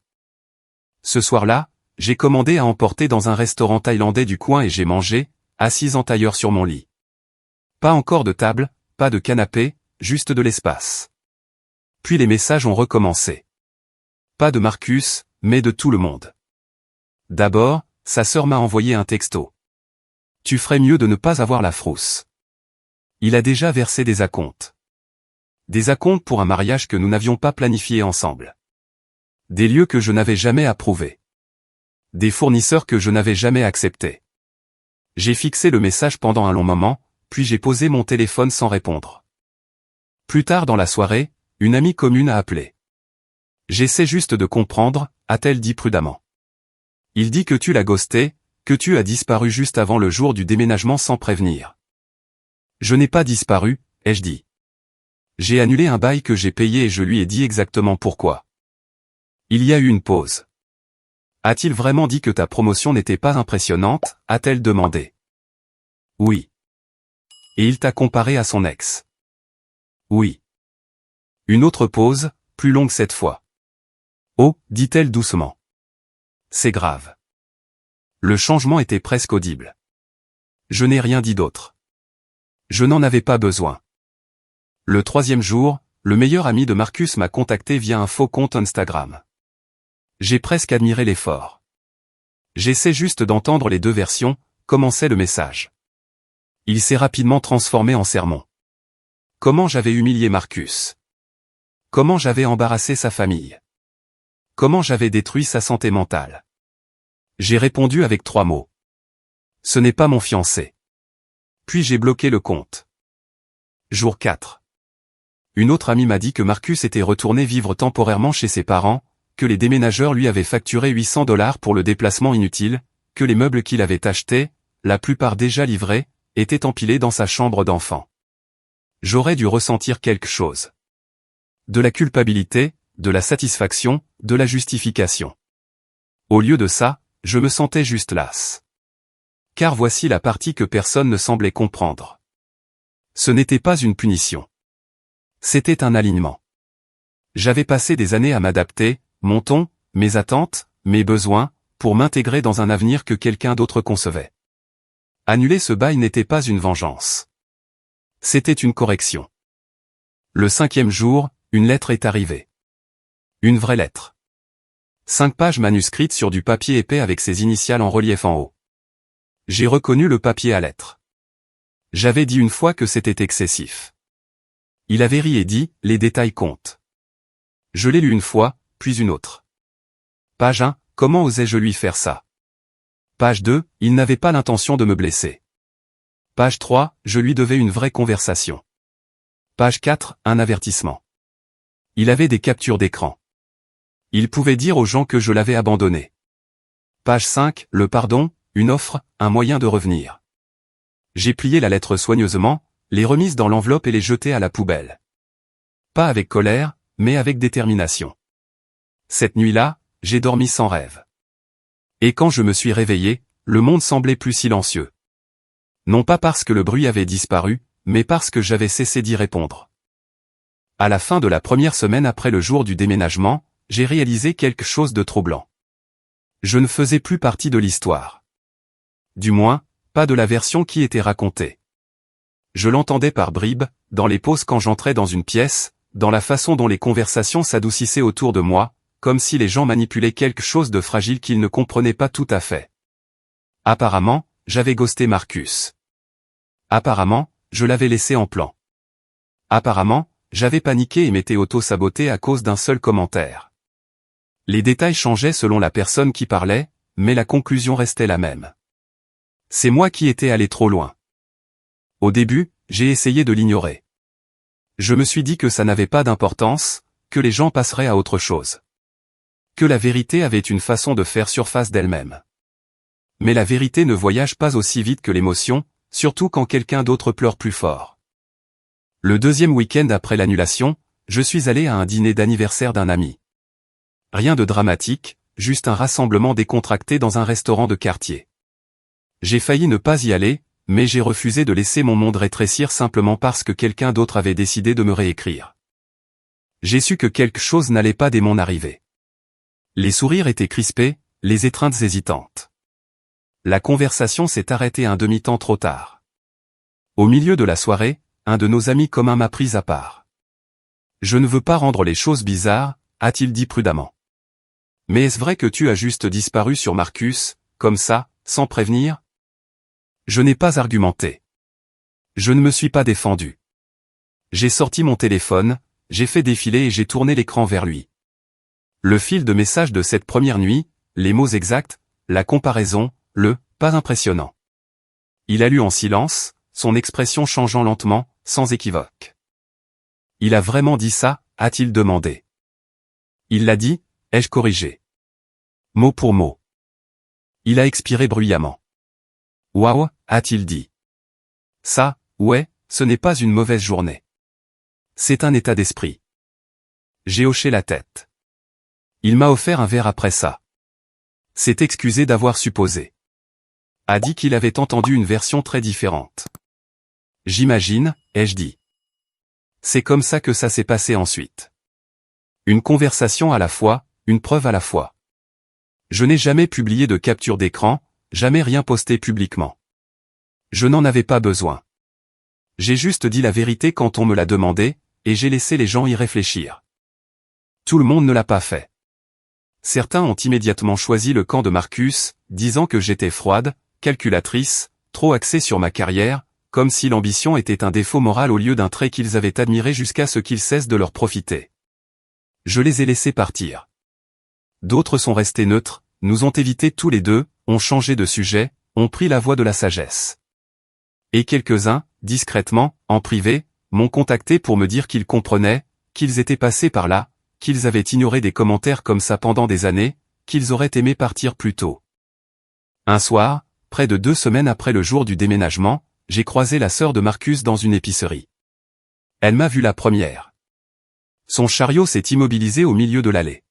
Speaker 1: Ce soir-là, j'ai commandé à emporter dans un restaurant thaïlandais du coin et j'ai mangé, assise en tailleur sur mon lit. Pas encore de table, pas de canapé, juste de l'espace. Puis les messages ont recommencé. Pas de Marcus, mais de tout le monde. D'abord, sa sœur m'a envoyé un texto. Tu ferais mieux de ne pas avoir la frousse. Il a déjà versé des acomptes. Des acomptes pour un mariage que nous n'avions pas planifié ensemble. Des lieux que je n'avais jamais approuvés. Des fournisseurs que je n'avais jamais acceptés. J'ai fixé le message pendant un long moment, puis j'ai posé mon téléphone sans répondre. Plus tard dans la soirée, une amie commune a appelé. J'essaie juste de comprendre, a-t-elle dit prudemment. Il dit que tu l'as ghosté, que tu as disparu juste avant le jour du déménagement sans prévenir. Je n'ai pas disparu, ai-je dit. J'ai annulé un bail que j'ai payé et je lui ai dit exactement pourquoi. Il y a eu une pause. A-t-il vraiment dit que ta promotion n'était pas impressionnante, a-t-elle demandé. Oui. Et il t'a comparé à son ex. Oui. Une autre pause, plus longue cette fois. Oh, dit-elle doucement. C'est grave. Le changement était presque audible. Je n'ai rien dit d'autre. Je n'en avais pas besoin. Le troisième jour, le meilleur ami de Marcus m'a contacté via un faux compte Instagram. J'ai presque admiré l'effort. J'essaie juste d'entendre les deux versions, commençait le message. Il s'est rapidement transformé en sermon. Comment j'avais humilié Marcus. Comment j'avais embarrassé sa famille. Comment j'avais détruit sa santé mentale. J'ai répondu avec 3 mots. Ce n'est pas mon fiancé. Puis j'ai bloqué le compte. Jour 4. Une autre amie m'a dit que Marcus était retourné vivre temporairement chez ses parents, que les déménageurs lui avaient facturé $800 pour le déplacement inutile, que les meubles qu'il avait achetés, la plupart déjà livrés, étaient empilés dans sa chambre d'enfant. J'aurais dû ressentir quelque chose. De la culpabilité, de la satisfaction, de la justification. Au lieu de ça, je me sentais juste lasse. Car voici la partie que personne ne semblait comprendre. Ce n'était pas une punition. C'était un alignement. J'avais passé des années à m'adapter, mon ton, mes attentes, mes besoins, pour m'intégrer dans un avenir que quelqu'un d'autre concevait. Annuler ce bail n'était pas une vengeance. C'était une correction. Le 5e jour, une lettre est arrivée. Une vraie lettre. 5 pages manuscrites sur du papier épais avec ses initiales en relief en haut. J'ai reconnu le papier à lettres. J'avais dit une fois que c'était excessif. Il avait ri et dit, les détails comptent. Je l'ai lu une fois, puis une autre. Page 1, comment osais-je lui faire ça? Page 2, il n'avait pas l'intention de me blesser. Page 3, je lui devais une vraie conversation. Page 4, un avertissement. Il avait des captures d'écran. Il pouvait dire aux gens que je l'avais abandonné. Page 5, le pardon, une offre, un moyen de revenir. J'ai plié la lettre soigneusement, les remises dans l'enveloppe et les jeté à la poubelle. Pas avec colère, mais avec détermination. Cette nuit-là, j'ai dormi sans rêve. Et quand je me suis réveillé, le monde semblait plus silencieux. Non pas parce que le bruit avait disparu, mais parce que j'avais cessé d'y répondre. À la fin de la première semaine après le jour du déménagement, j'ai réalisé quelque chose de troublant. Je ne faisais plus partie de l'histoire. Du moins, pas de la version qui était racontée. Je l'entendais par bribes, dans les pauses quand j'entrais dans une pièce, dans la façon dont les conversations s'adoucissaient autour de moi, comme si les gens manipulaient quelque chose de fragile qu'ils ne comprenaient pas tout à fait. Apparemment, j'avais ghosté Marcus. Apparemment, je l'avais laissé en plan. Apparemment, j'avais paniqué et m'étais auto-saboté à cause d'un seul commentaire. Les détails changeaient selon la personne qui parlait, mais la conclusion restait la même. C'est moi qui étais allé trop loin. Au début, j'ai essayé de l'ignorer. Je me suis dit que ça n'avait pas d'importance, que les gens passeraient à autre chose. Que la vérité avait une façon de faire surface d'elle-même. Mais la vérité ne voyage pas aussi vite que l'émotion, surtout quand quelqu'un d'autre pleure plus fort. Le 2e week-end après l'annulation, je suis allé à un dîner d'anniversaire d'un ami. Rien de dramatique, juste un rassemblement décontracté dans un restaurant de quartier. J'ai failli ne pas y aller, mais j'ai refusé de laisser mon monde rétrécir simplement parce que quelqu'un d'autre avait décidé de me réécrire. J'ai su que quelque chose n'allait pas dès mon arrivée. Les sourires étaient crispés, les étreintes hésitantes. La conversation s'est arrêtée un demi-temps trop tard. Au milieu de la soirée, un de nos amis communs m'a pris à part. Je ne veux pas rendre les choses bizarres, a-t-il dit prudemment. Mais est-ce vrai que tu as juste disparu sur Marcus, comme ça, sans prévenir? Je n'ai pas argumenté. Je ne me suis pas défendu. J'ai sorti mon téléphone, j'ai fait défiler et j'ai tourné l'écran vers lui. Le fil de message de cette première nuit, les mots exacts, la comparaison, pas impressionnant. Il a lu en silence, son expression changeant lentement, sans équivoque. Il a vraiment dit ça, a-t-il demandé. Il l'a dit, ai-je corrigé. Mot pour mot. Il a expiré bruyamment. Waouh, a-t-il dit. Ça, ouais, ce n'est pas une mauvaise journée. C'est un état d'esprit. J'ai hoché la tête. Il m'a offert un verre après ça. S'est excusé d'avoir supposé. A dit qu'il avait entendu une version très différente. J'imagine, ai-je dit. C'est comme ça que ça s'est passé ensuite. Une conversation à la fois, une preuve à la fois. Je n'ai jamais publié de capture d'écran, jamais rien posté publiquement. Je n'en avais pas besoin. J'ai juste dit la vérité quand on me l'a demandé, et j'ai laissé les gens y réfléchir. Tout le monde ne l'a pas fait. Certains ont immédiatement choisi le camp de Marcus, disant que j'étais froide, calculatrice, trop axée sur ma carrière, comme si l'ambition était un défaut moral au lieu d'un trait qu'ils avaient admiré jusqu'à ce qu'ils cessent de leur profiter. Je les ai laissés partir. D'autres sont restés neutres, nous ont évités tous les deux, ont changé de sujet, ont pris la voie de la sagesse. Et quelques-uns, discrètement, en privé, m'ont contacté pour me dire qu'ils comprenaient, qu'ils étaient passés par là, qu'ils avaient ignoré des commentaires comme ça pendant des années, qu'ils auraient aimé partir plus tôt. Un soir, près de 2 semaines après le jour du déménagement, j'ai croisé la sœur de Marcus dans une épicerie. Elle m'a vu la première. Son chariot s'est immobilisé au milieu de l'allée.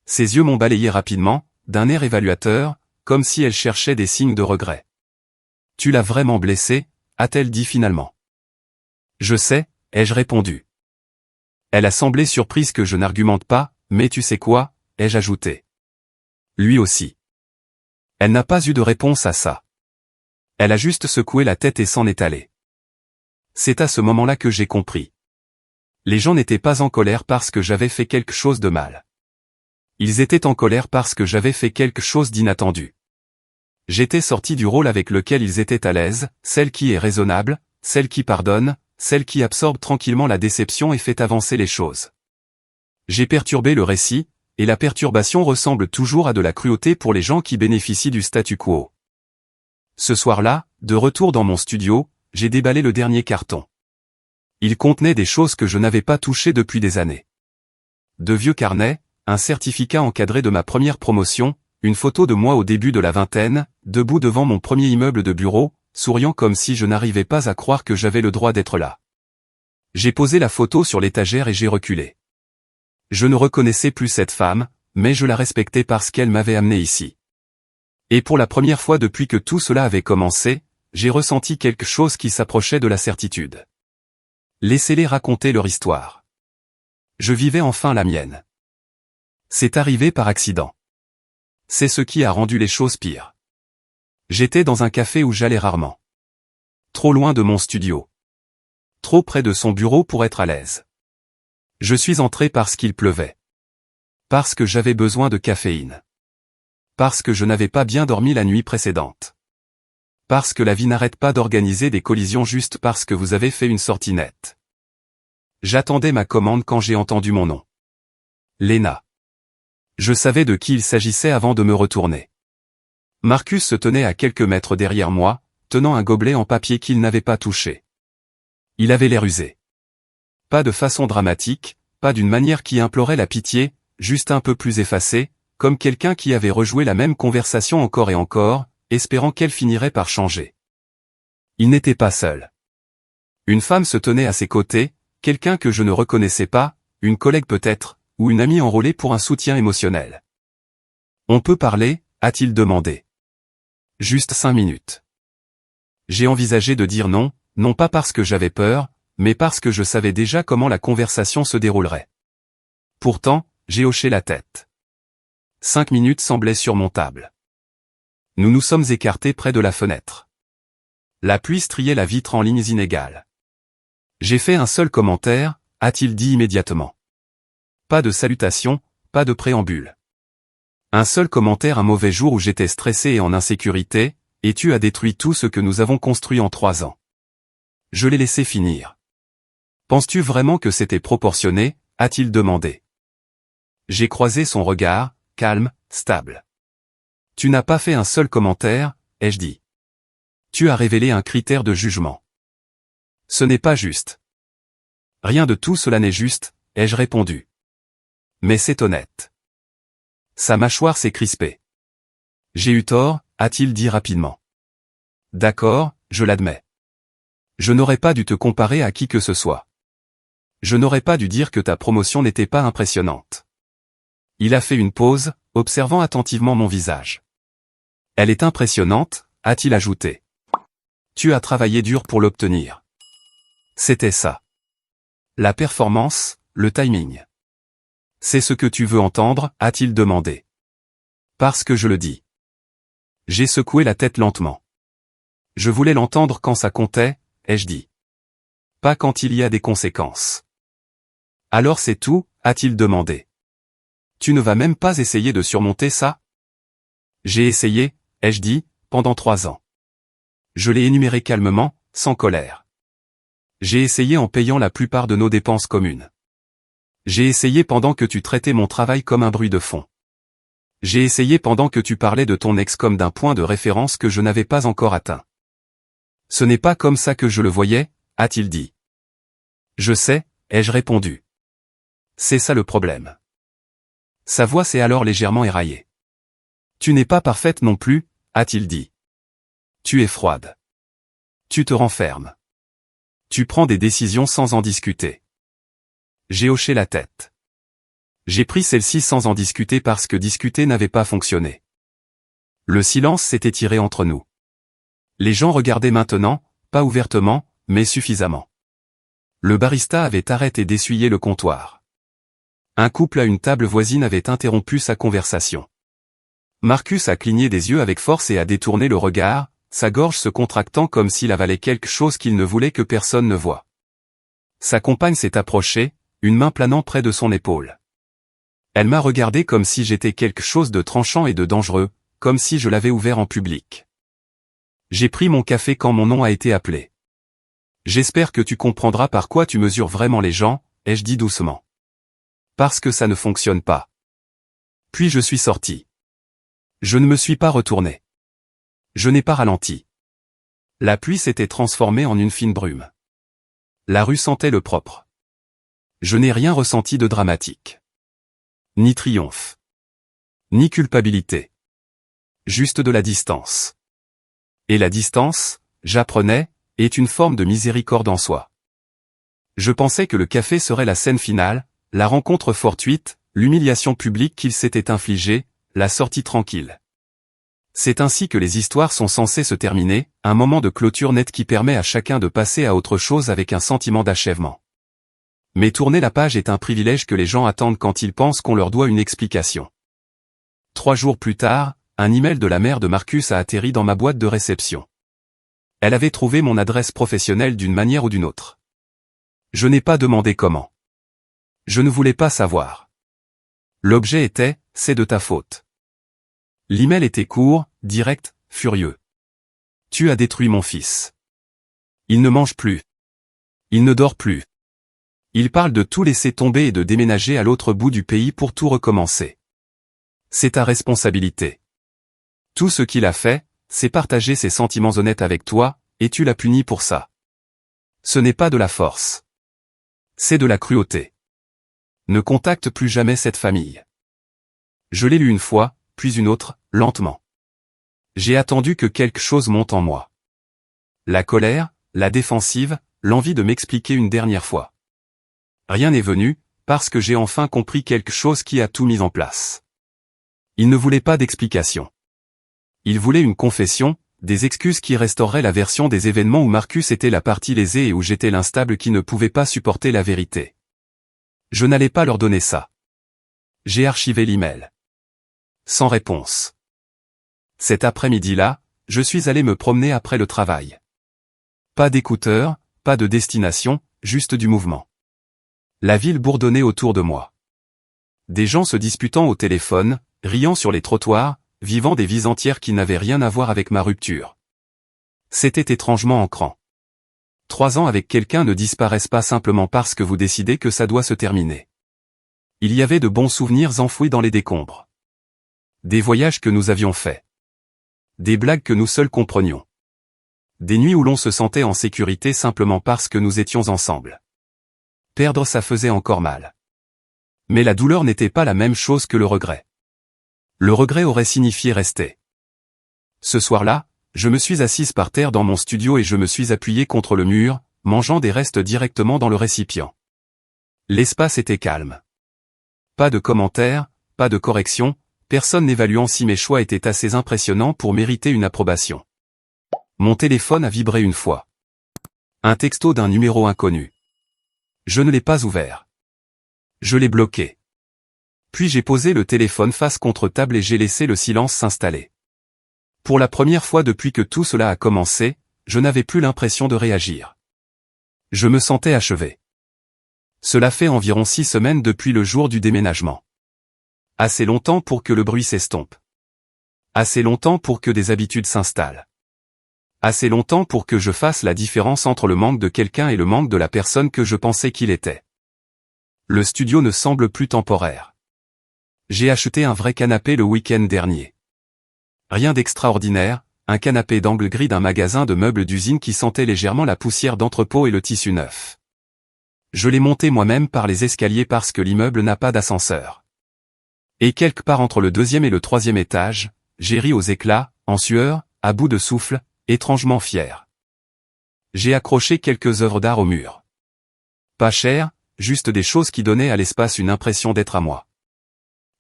Speaker 1: Ses yeux m'ont balayé rapidement, d'un air évaluateur, comme si elle cherchait des signes de regret. « Tu l'as vraiment blessé ?» a-t-elle dit finalement. « Je sais » ai-je répondu. Elle a semblé surprise que je n'argumente pas, mais tu sais quoi, ai-je ajouté. Lui aussi. Elle n'a pas eu de réponse à ça. Elle a juste secoué la tête et s'en est allée. C'est à ce moment-là que j'ai compris. Les gens n'étaient pas en colère parce que j'avais fait quelque chose de mal. Ils étaient en colère parce que j'avais fait quelque chose d'inattendu. J'étais sorti du rôle avec lequel ils étaient à l'aise, celle qui est raisonnable, celle qui pardonne, celle qui absorbe tranquillement la déception et fait avancer les choses. J'ai perturbé le récit, et la perturbation ressemble toujours à de la cruauté pour les gens qui bénéficient du statu quo. Ce soir-là, de retour dans mon studio, j'ai déballé le dernier carton. Il contenait des choses que je n'avais pas touchées depuis des années. De vieux carnets, un certificat encadré de ma première promotion, une photo de moi au début de la vingtaine, debout devant mon premier immeuble de bureau, souriant comme si je n'arrivais pas à croire que j'avais le droit d'être là. J'ai posé la photo sur l'étagère et j'ai reculé. Je ne reconnaissais plus cette femme, mais je la respectais parce qu'elle m'avait amené ici. Et pour la première fois depuis que tout cela avait commencé, j'ai ressenti quelque chose qui s'approchait de la certitude. Laissez-les raconter leur histoire. Je vivais enfin la mienne. C'est arrivé par accident. C'est ce qui a rendu les choses pires. J'étais dans un café où j'allais rarement. Trop loin de mon studio. Trop près de son bureau pour être à l'aise. Je suis entré parce qu'il pleuvait. Parce que j'avais besoin de caféine. Parce que je n'avais pas bien dormi la nuit précédente. Parce que la vie n'arrête pas d'organiser des collisions juste parce que vous avez fait une sortie nette. J'attendais ma commande quand j'ai entendu mon nom. Léna. Je savais de qui il s'agissait avant de me retourner. Marcus se tenait à quelques mètres derrière moi, tenant un gobelet en papier qu'il n'avait pas touché. Il avait l'air usé. Pas de façon dramatique, pas d'une manière qui implorait la pitié, juste un peu plus effacé, comme quelqu'un qui avait rejoué la même conversation encore et encore, espérant qu'elle finirait par changer. Il n'était pas seul. Une femme se tenait à ses côtés, quelqu'un que je ne reconnaissais pas, une collègue peut-être, ou une amie enrôlée pour un soutien émotionnel. « On peut parler ?» a-t-il demandé. Juste 5 minutes. J'ai envisagé de dire non, non pas parce que j'avais peur, mais parce que je savais déjà comment la conversation se déroulerait. Pourtant, j'ai hoché la tête. 5 minutes semblaient surmontables. Nous nous sommes écartés près de la fenêtre. La pluie striait la vitre en lignes inégales. J'ai fait un seul commentaire, a-t-il dit immédiatement. Pas de salutation, pas de préambule. Un seul commentaire un mauvais jour où j'étais stressé et en insécurité, et tu as détruit tout ce que nous avons construit en 3 ans. Je l'ai laissé finir. Penses-tu vraiment que c'était proportionné, a-t-il demandé. J'ai croisé son regard, calme, stable. Tu n'as pas fait un seul commentaire, ai-je dit. Tu as révélé un critère de jugement. Ce n'est pas juste. Rien de tout cela n'est juste, ai-je répondu. Mais c'est honnête. Sa mâchoire s'est crispée. J'ai eu tort, a-t-il dit rapidement. D'accord, je l'admets. Je n'aurais pas dû te comparer à qui que ce soit. Je n'aurais pas dû dire que ta promotion n'était pas impressionnante. Il a fait une pause, observant attentivement mon visage. Elle est impressionnante, a-t-il ajouté. Tu as travaillé dur pour l'obtenir. C'était ça. La performance, le timing. C'est ce que tu veux entendre, a-t-il demandé. Parce que je le dis. J'ai secoué la tête lentement. Je voulais l'entendre quand ça comptait, ai-je dit. Pas quand il y a des conséquences. Alors c'est tout, a-t-il demandé. Tu ne vas même pas essayer de surmonter ça? J'ai essayé, ai-je dit, pendant 3 ans. Je l'ai énuméré calmement, sans colère. J'ai essayé en payant la plupart de nos dépenses communes. J'ai essayé pendant que tu traitais mon travail comme un bruit de fond. J'ai essayé pendant que tu parlais de ton ex comme d'un point de référence que je n'avais pas encore atteint. Ce n'est pas comme ça que je le voyais, a-t-il dit. Je sais, ai-je répondu. C'est ça le problème. Sa voix s'est alors légèrement éraillée. Tu n'es pas parfaite non plus, a-t-il dit. Tu es froide. Tu te renfermes. Tu prends des décisions sans en discuter. J'ai hoché la tête. J'ai pris celle-ci sans en discuter parce que discuter n'avait pas fonctionné. Le silence s'est étiré entre nous. Les gens regardaient maintenant, pas ouvertement, mais suffisamment. Le barista avait arrêté d'essuyer le comptoir. Un couple à une table voisine avait interrompu sa conversation. Marcus a cligné des yeux avec force et a détourné le regard, sa gorge se contractant comme s'il avalait quelque chose qu'il ne voulait que personne ne voie. Sa compagne s'est approchée, une main planant près de son épaule. Elle m'a regardé comme si j'étais quelque chose de tranchant et de dangereux, comme si je l'avais ouvert en public. J'ai pris mon café quand mon nom a été appelé. J'espère que tu comprendras par quoi tu mesures vraiment les gens, ai-je dit doucement. Parce que ça ne fonctionne pas. Puis je suis sorti. Je ne me suis pas retourné. Je n'ai pas ralenti. La pluie s'était transformée en une fine brume. La rue sentait le propre. Je n'ai rien ressenti de dramatique. Ni triomphe. Ni culpabilité. Juste de la distance. Et la distance, j'apprenais, est une forme de miséricorde en soi. Je pensais que le café serait la scène finale, la rencontre fortuite, l'humiliation publique qu'il s'était infligée, la sortie tranquille. C'est ainsi que les histoires sont censées se terminer, un moment de clôture nette qui permet à chacun de passer à autre chose avec un sentiment d'achèvement. Mais tourner la page est un privilège que les gens attendent quand ils pensent qu'on leur doit une explication. 3 jours plus tard, un email de la mère de Marcus a atterri dans ma boîte de réception. Elle avait trouvé mon adresse professionnelle d'une manière ou d'une autre. Je n'ai pas demandé comment. Je ne voulais pas savoir. L'objet était, c'est de ta faute. L'email était court, direct, furieux. Tu as détruit mon fils. Il ne mange plus. Il ne dort plus. Il parle de tout laisser tomber et de déménager à l'autre bout du pays pour tout recommencer. C'est ta responsabilité. Tout ce qu'il a fait, c'est partager ses sentiments honnêtes avec toi, et tu l'as puni pour ça. Ce n'est pas de la force. C'est de la cruauté. Ne contacte plus jamais cette famille. Je l'ai lu une fois, puis une autre, lentement. J'ai attendu que quelque chose monte en moi. La colère, la défensive, l'envie de m'expliquer une dernière fois. Rien n'est venu, parce que j'ai enfin compris quelque chose qui a tout mis en place. Il ne voulait pas d'explication. Il voulait une confession, des excuses qui restaureraient la version des événements où Marcus était la partie lésée et où j'étais l'instable qui ne pouvait pas supporter la vérité. Je n'allais pas leur donner ça. J'ai archivé l'email. Sans réponse. Cet après-midi-là, je suis allé me promener après le travail. Pas d'écouteurs, pas de destination, juste du mouvement. La ville bourdonnait autour de moi. Des gens se disputant au téléphone, riant sur les trottoirs, vivant des vies entières qui n'avaient rien à voir avec ma rupture. C'était étrangement ancrant. 3 ans avec quelqu'un ne disparaissent pas simplement parce que vous décidez que ça doit se terminer. Il y avait de bons souvenirs enfouis dans les décombres. Des voyages que nous avions faits. Des blagues que nous seuls comprenions. Des nuits où l'on se sentait en sécurité simplement parce que nous étions ensemble. Perdre ça faisait encore mal. Mais la douleur n'était pas la même chose que le regret. Le regret aurait signifié rester. Ce soir-là, je me suis assise par terre dans mon studio et je me suis appuyée contre le mur, mangeant des restes directement dans le récipient. L'espace était calme. Pas de commentaires, pas de correction, personne n'évaluant si mes choix étaient assez impressionnants pour mériter une approbation. Mon téléphone a vibré une fois. Un texto d'un numéro inconnu. Je ne l'ai pas ouvert. Je l'ai bloqué. Puis j'ai posé le téléphone face contre table et j'ai laissé le silence s'installer. Pour la première fois depuis que tout cela a commencé, je n'avais plus l'impression de réagir. Je me sentais achevé. Cela fait environ 6 semaines depuis le jour du déménagement. Assez longtemps pour que le bruit s'estompe. Assez longtemps pour que des habitudes s'installent. Assez longtemps pour que je fasse la différence entre le manque de quelqu'un et le manque de la personne que je pensais qu'il était. Le studio ne semble plus temporaire. J'ai acheté un vrai canapé le week-end dernier. Rien d'extraordinaire, un canapé d'angle gris d'un magasin de meubles d'usine qui sentait légèrement la poussière d'entrepôt et le tissu neuf. Je l'ai monté moi-même par les escaliers parce que l'immeuble n'a pas d'ascenseur. Et quelque part entre le 2e et le 3e étage, j'ai ri aux éclats, en sueur, à bout de souffle, étrangement fier. J'ai accroché quelques œuvres d'art au mur. Pas cher, juste des choses qui donnaient à l'espace une impression d'être à moi.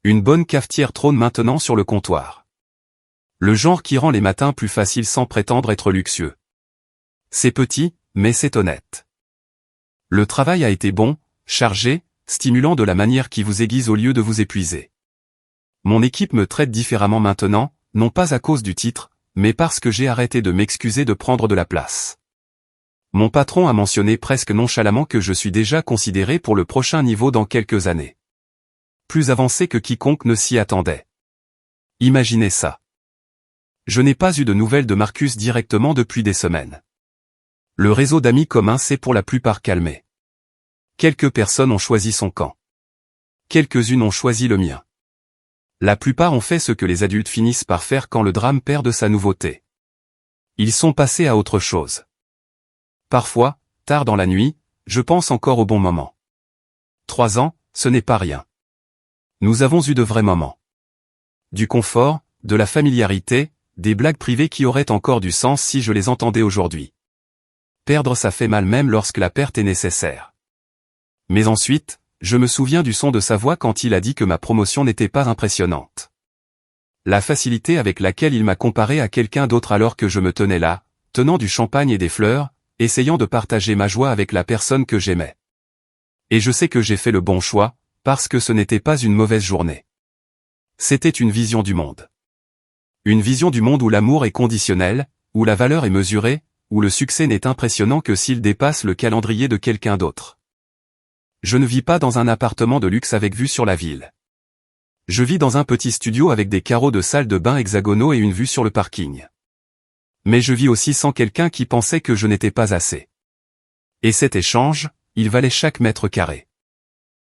Speaker 1: Une bonne cafetière trône maintenant sur le comptoir. Le genre qui rend les matins plus faciles sans prétendre être luxueux. C'est petit, mais c'est honnête. Le travail a été bon, chargé, stimulant de la manière qui vous aiguise au lieu de vous épuiser. Mon équipe me traite différemment maintenant, non pas à cause du titre, mais parce que j'ai arrêté de m'excuser de prendre de la place. Mon patron a mentionné presque nonchalamment que je suis déjà considéré pour le prochain niveau dans quelques années. Plus avancé que quiconque ne s'y attendait. Imaginez ça. Je n'ai pas eu de nouvelles de Marcus directement depuis des semaines. Le réseau d'amis communs s'est pour la plupart calmé. Quelques personnes ont choisi son camp. Quelques-unes ont choisi le mien. La plupart ont fait ce que les adultes finissent par faire quand le drame perd de sa nouveauté. Ils sont passés à autre chose. Parfois, tard dans la nuit, je pense encore au bon moment. 3 ans, ce n'est pas rien. Nous avons eu de vrais moments. Du confort, de la familiarité, des blagues privées qui auraient encore du sens si je les entendais aujourd'hui. Perdre ça fait mal même lorsque la perte est nécessaire. Mais ensuite, je me souviens du son de sa voix quand il a dit que ma promotion n'était pas impressionnante. La facilité avec laquelle il m'a comparé à quelqu'un d'autre alors que je me tenais là, tenant du champagne et des fleurs, essayant de partager ma joie avec la personne que j'aimais. Et je sais que j'ai fait le bon choix, parce que ce n'était pas une mauvaise journée. C'était une vision du monde. Une vision du monde où l'amour est conditionnel, où la valeur est mesurée, où le succès n'est impressionnant que s'il dépasse le calendrier de quelqu'un d'autre. Je ne vis pas dans un appartement de luxe avec vue sur la ville. Je vis dans un petit studio avec des carreaux de salle de bain hexagonaux et une vue sur le parking. Mais je vis aussi sans quelqu'un qui pensait que je n'étais pas assez. Et cet échange, il valait chaque mètre carré.